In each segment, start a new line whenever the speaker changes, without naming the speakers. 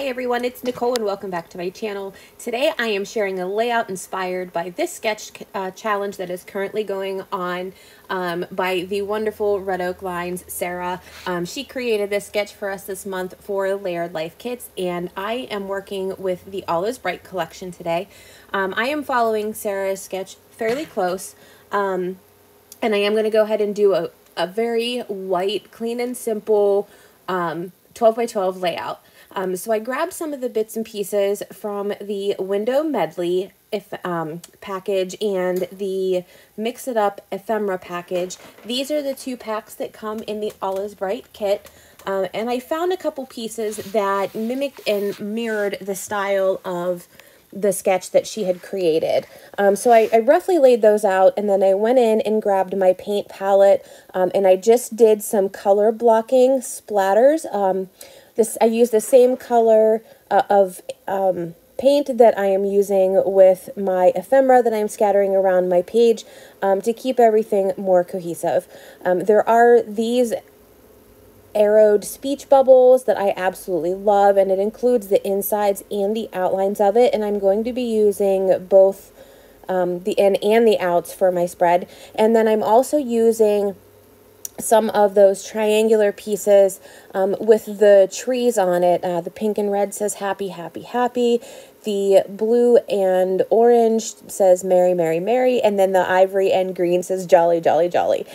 everyone, it's Nicole and welcome back to my channel. Today I am sharing a layout inspired by this sketch challenge that is currently going on by the wonderful Red Oak Lines, Sarah. She created this sketch for us this month for Layered Life Kits, and I am working with the All Is Bright collection today. I am following Sarah's sketch fairly close, and I am going to go ahead and do a very white, clean and simple 12 by 12 layout. So I grabbed some of the bits and pieces from the Window Medley package and the Mix It Up Ephemera package. These are the two packs that come in the All Is Bright kit. And I found a couple pieces that mimicked and mirrored the style of the sketch that she had created. So I roughly laid those out, and then I went in and grabbed my paint palette, and I just did some color blocking splatters. I use the same color of paint that I am using with my ephemera that I'm scattering around my page to keep everything more cohesive. There are these arrowed speech bubbles that I absolutely love, and it includes the insides and the outlines of it, and I'm going to be using both the in and the outs for my spread. And then I'm also using some of those triangular pieces with the trees on it. The pink and red says happy, happy, happy. The blue and orange says merry, merry, merry. And then the ivory and green says jolly, jolly, jolly.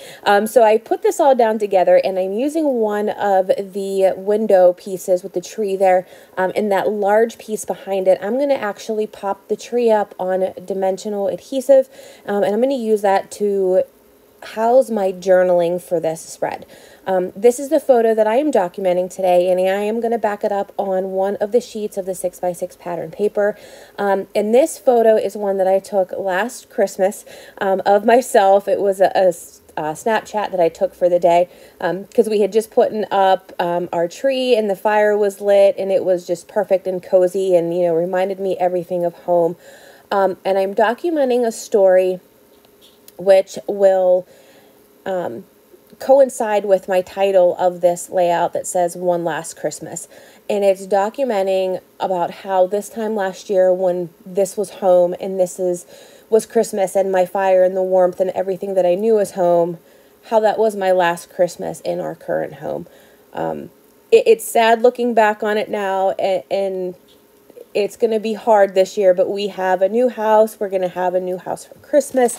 So I put this all down together, and I'm using one of the window pieces with the tree there, and that large piece behind it. I'm going to actually pop the tree up on dimensional adhesive, and I'm going to use that to house my journaling for this spread. This is the photo that I am documenting today, and I am going to back it up on one of the sheets of the 6x6 pattern paper. And this photo is one that I took last Christmas of myself. It was a Snapchat that I took for the day because we had just put up our tree, and the fire was lit, and it was just perfect and cozy, and reminded me everything of home. And I'm documenting a story which will coincide with my title of this layout that says One Last Christmas. And it's documenting about how this time last year, when this was home and was Christmas and my fire and the warmth and everything that I knew was home, how that was my last Christmas in our current home. It's sad looking back on it now, and it's going to be hard this year, but we have a new house. We're going to have a new house for Christmas.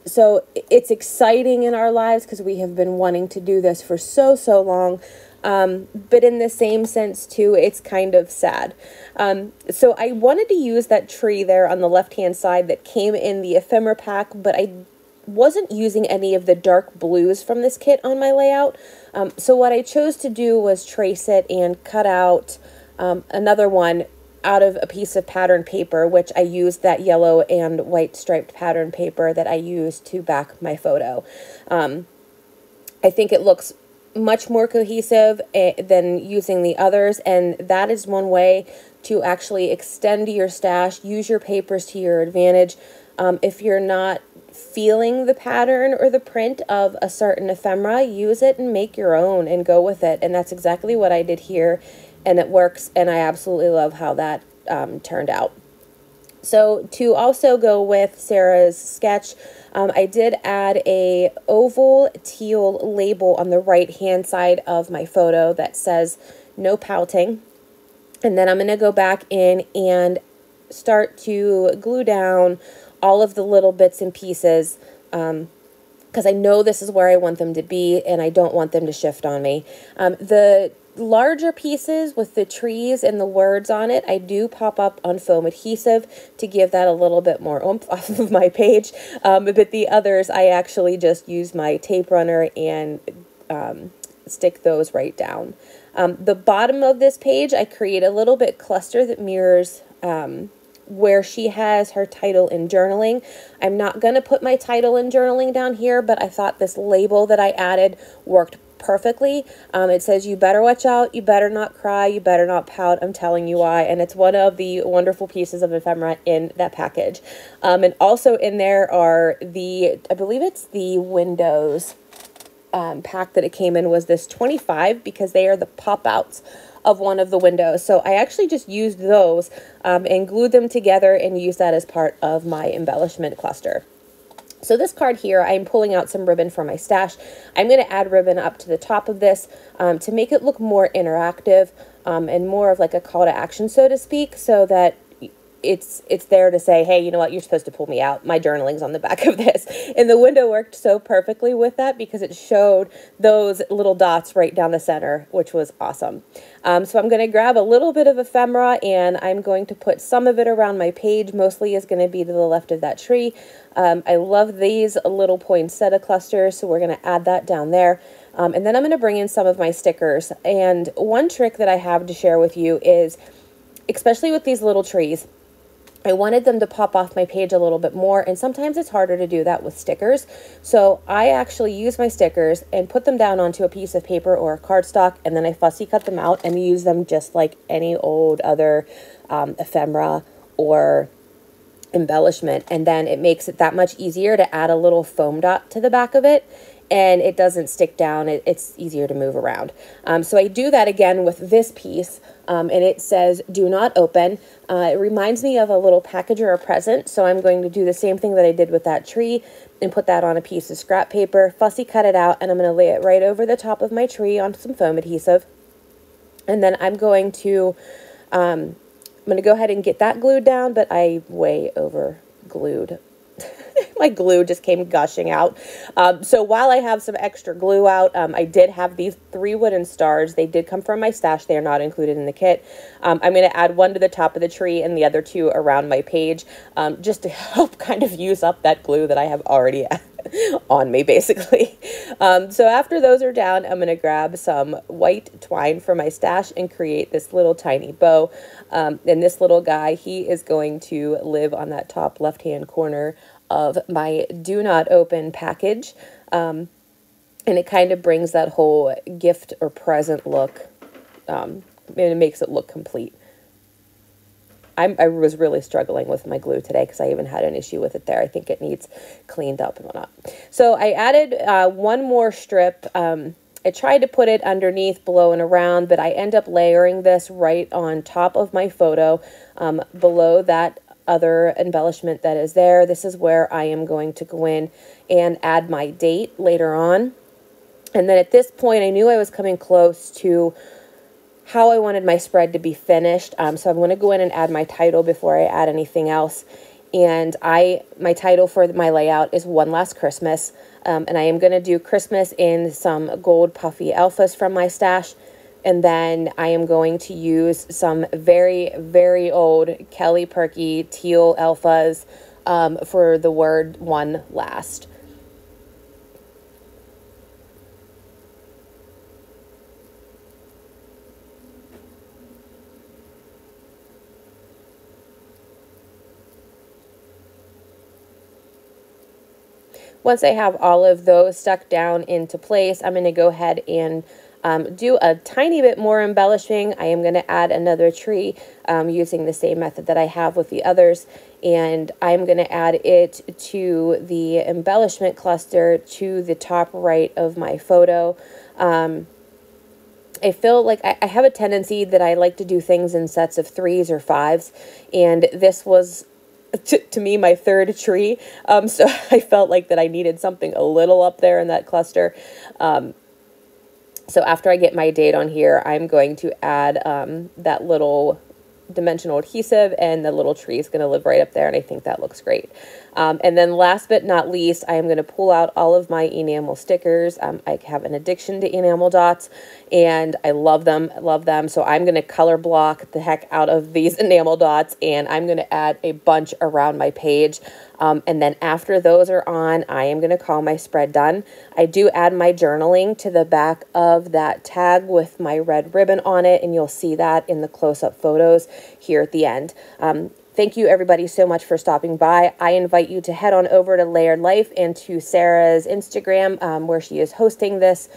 So it's exciting in our lives because we have been wanting to do this for so long. But in the same sense too, it's kind of sad. So I wanted to use that tree there on the left-hand side that came in the ephemera pack, but I wasn't using any of the dark blues from this kit on my layout. So what I chose to do was trace it and cut out, another one out of a piece of pattern paper, which I used that yellow and white striped pattern paper that I used to back my photo. I think it looks much more cohesive than using the others, and that is one way to actually extend your stash, use your papers to your advantage. If you're not feeling the pattern or the print of a certain ephemera, use it and make your own and go with it, and that's exactly what I did here. And it works, and I absolutely love how that turned out. So to also go with Sarah's sketch, I did add a oval teal label on the right-hand side of my photo that says no pouting. And then I'm going to go back in and start to glue down all of the little bits and pieces because I know this is where I want them to be, and I don't want them to shift on me. The larger pieces with the trees and the words on it, I do pop up on foam adhesive to give that a little bit more oomph off of my page. But the others, I actually just use my tape runner and stick those right down. The bottom of this page, I create a little bit cluster that mirrors where she has her title in journaling. I'm not going to put my title in journaling down here, but I thought this label that I added worked perfectly. It says, you better watch out, you better not cry, you better not pout, I'm telling you why. And it's one of the wonderful pieces of ephemera in that package. And also in there are I believe it's the windows pack that it came in was this 25, because they are the pop-outs of one of the windows. So I actually just used those and glued them together and used that as part of my embellishment cluster. So this card here, I'm pulling out some ribbon from my stash. I'm going to add ribbon up to the top of this to make it look more interactive and more of like a call to action, so to speak, so that it's there to say, hey, you know what, you're supposed to pull me out. My journaling's on the back of this. And the window worked so perfectly with that because it showed those little dots right down the center, which was awesome. So I'm going to grab a little bit of ephemera and I'm going to put some of it around my page. Mostly is going to be to the left of that tree. I love these little poinsettia clusters, so we're going to add that down there. And then I'm going to bring in some of my stickers. And one trick that I have to share with you is, especially with these little trees, I wanted them to pop off my page a little bit more, and sometimes it's harder to do that with stickers. So I actually use my stickers and put them down onto a piece of paper or a cardstock, and then I fussy cut them out and use them just like any old other ephemera or embellishment. And then it makes it that much easier to add a little foam dot to the back of it, and it doesn't stick down. It's easier to move around. So I do that again with this piece, and it says, do not open. It reminds me of a little package or a present, so I'm going to do the same thing that I did with that tree and put that on a piece of scrap paper, fussy cut it out, and I'm going to lay it right over the top of my tree on some foam adhesive. And then I'm going to go ahead and get that glued down, but I way over glued. My glue just came gushing out. So while I have some extra glue out, I did have these 3 wooden stars. They did come from my stash. They are not included in the kit. I'm going to add one to the top of the tree and the other 2 around my page, just to help kind of use up that glue that I have already on me, basically. So after those are down, I'm going to grab some white twine from my stash and create this little tiny bow. And this little guy, he is going to live on that top left-hand corner of my do not open package. And it kind of brings that whole gift or present look, and it makes it look complete. I was really struggling with my glue today because I even had an issue with it there. I think it needs cleaned up and whatnot. So I added one more strip. I tried to put it underneath, below, and around, but I end up layering this right on top of my photo, below that other embellishment that is there. This is where I am going to go in and add my date later on. And then at this point, I knew I was coming close to how I wanted my spread to be finished. So I'm going to go in and add my title before I add anything else. And my title for my layout is One Last Christmas. And I am going to do Christmas in some gold puffy alphas from my stash. And then I am going to use some very, very old Kelly Perky teal alphas for the word one last. Once I have all of those stuck down into place, I'm going to go ahead and do a tiny bit more embellishing. I am going to add another tree using the same method that I have with the others, and I'm going to add it to the embellishment cluster to the top right of my photo. I feel like I have a tendency that I like to do things in sets of 3s or 5s, and this was to me my 3rd tree, so I felt like that I needed something a little up there in that cluster. So after I get my date on here, I'm going to add that little dimensional adhesive, and the little tree is going to live right up there, and I think that looks great. And then last but not least, I am going to pull out all of my enamel stickers. I have an addiction to enamel dots, and I love them, so I'm going to color block the heck out of these enamel dots, and I'm going to add a bunch around my page. And then after those are on, I am going to call my spread done. I do add my journaling to the back of that tag with my red ribbon on it, and you'll see that in the close-up photos here at the end. Thank you everybody so much for stopping by. I invite you to head on over to Layered Life and to Sarah's Instagram, where she is hosting this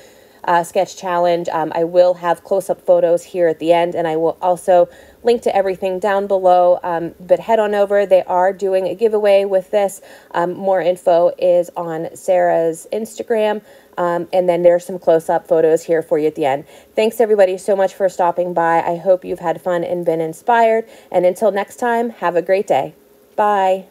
sketch challenge. I will have close-up photos here at the end, and I will also link to everything down below, but head on over. They are doing a giveaway with this. More info is on Sarah's Instagram, and then there's some close-up photos here for you at the end. Thanks everybody so much for stopping by. I hope you've had fun and been inspired, and until next time, have a great day. Bye.